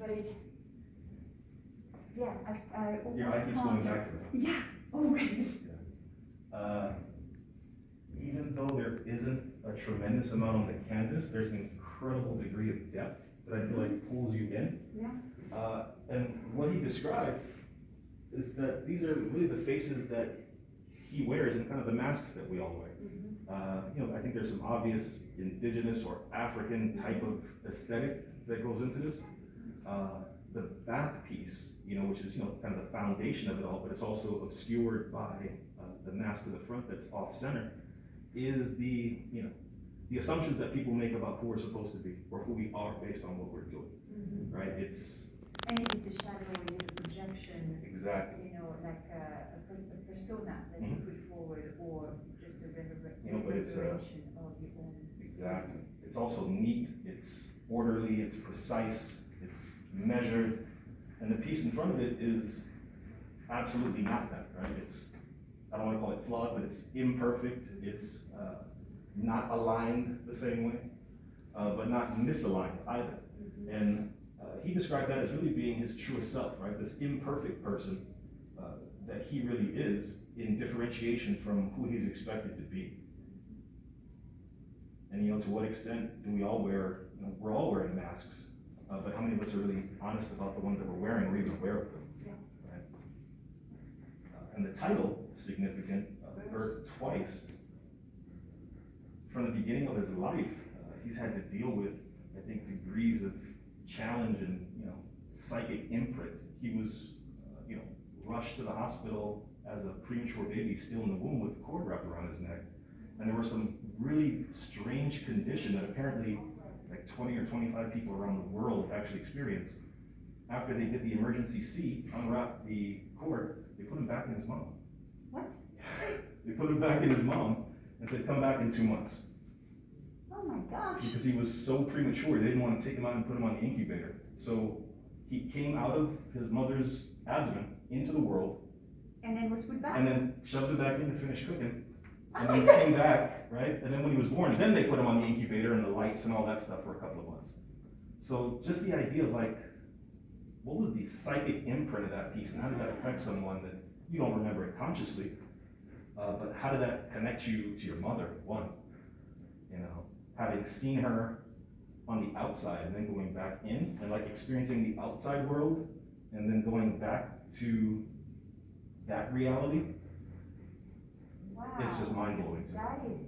but it's, yeah, I almost Yeah, I keep going back to that. Yeah, always. Even though there isn't a tremendous amount on the canvas, there's an incredible degree of depth that I feel like pulls you in. Yeah. And what he described is that these are really the faces that he wears and kind of the masks that we all wear. I think there's some obvious indigenous or African type of aesthetic that goes into this. The back piece, which is, kind of the foundation of it all, but it's also obscured by the mask to the front that's off center, is the assumptions that people make about who we're supposed to be or who we are based on what we're doing, right? And is it a shadow, is it a projection? Exactly. Like a persona that you put forward, or just a but it's revelation of your own. Exactly. It's also neat, it's orderly, it's precise, it's measured, and the piece in front of it is absolutely not that, right? I don't want to call it flawed, but it's imperfect, it's not aligned the same way, but not misaligned either. And he described that as really being his truest self, right? This imperfect person that he really is in differentiation from who he's expected to be. And to what extent do we all wear, we're all wearing masks, but how many of us are really honest about the ones that we're wearing or even aware of them? Yeah. Right? And the title, significant, birth twice. From the beginning of his life, he's had to deal with, I think, degrees of challenge and, psychic imprint. He was, rushed to the hospital as a premature baby, still in the womb with a cord wrapped around his neck. And there were some really strange condition that apparently like 20 or 25 people around the world actually experienced. After they did the emergency C, unwrapped the cord, they put him back in his mom. What? They put him back in his mom and said, come back in 2 months. Oh my gosh. Because he was so premature, they didn't want to take him out and put him on the incubator. So he came out of his mother's abdomen into the world. And then was put back? And then shoved him back in to finish cooking. And Oh then my came back, right? And then when he was born, then they put him on the incubator and the lights and all that stuff for a couple of months. So just the idea of like, what was the psychic imprint of that piece and how did that affect someone that you don't remember it consciously, but how did that connect you to your mother, one? Having seen her on the outside and then going back in and like experiencing the outside world and then going back to that reality. Wow. It's just mind-blowing to me. It is.